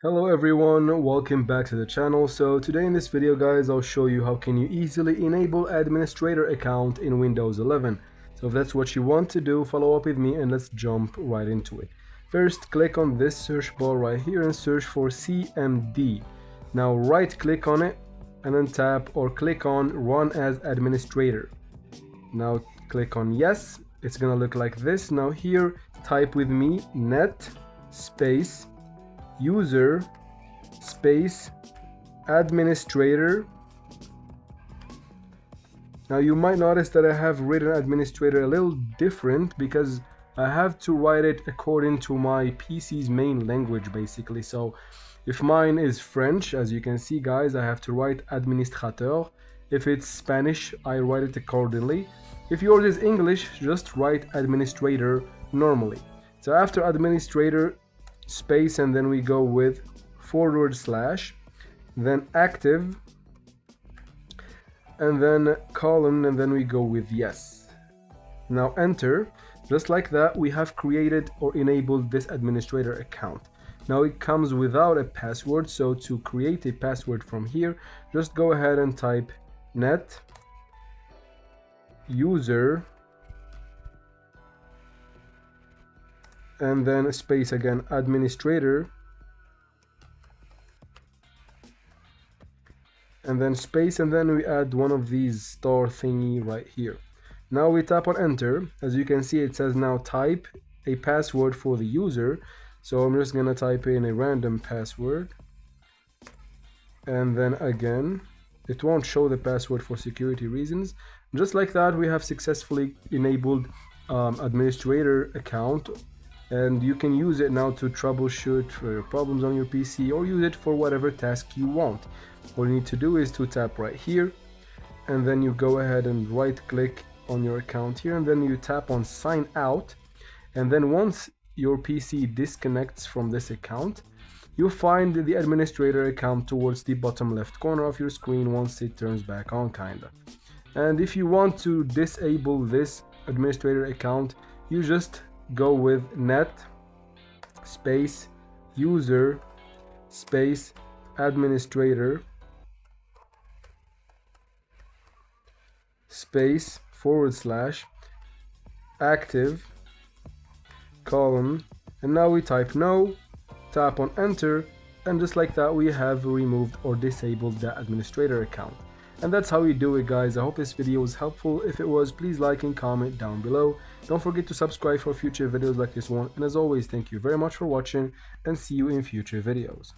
Hello everyone, welcome back to the channel. So today in this video guys, I'll show you how can you easily enable administrator account in Windows 11. So if that's what you want to do, follow up with me and let's jump right into it. First, click on this search bar right here and search for CMD. Now right click on it and then tap or click on Run as Administrator. Now click on yes, it's gonna look like this. Now here, type with me net space user space administrator. Now you might notice that I have written administrator a little different because I have to write it according to my PC's main language basically. So if mine is French, as you can see guys, I have to write administrateur. If it's Spanish, I write it accordingly. If yours is English, just write administrator normally. So after administrator, space, and then we go with / then active, and then colon, and then we go with yes. Now enter. Just like that, we have created or enabled this administrator account. Now it comes without a password, so to create a password from here, just go ahead and type net user and then space again administrator and then space, and then we add one of these star thingy right here. Now we tap on enter. As you can see, it says now type a password for the user, so I'm just gonna type in a random password, and then again it won't show the password for security reasons. Just like that, we have successfully enabled administrator account, and you can use it now to troubleshoot for your problems on your PC or use it for whatever task you want. All you need to do is to tap right here, and then you go ahead and right click on your account here, and then you tap on sign out, and then once your PC disconnects from this account, you'll find the administrator account towards the bottom left corner of your screen once it turns back on kinda. And if you want to disable this administrator account, you just go with net space user space administrator space / active colon, and now we type no, tap on enter, and just like that we have removed or disabled the administrator account. And that's how you do it guys. I hope this video was helpful. If it was, please like and comment down below. Don't forget to subscribe for future videos like this one, and as always, thank you very much for watching and see you in future videos.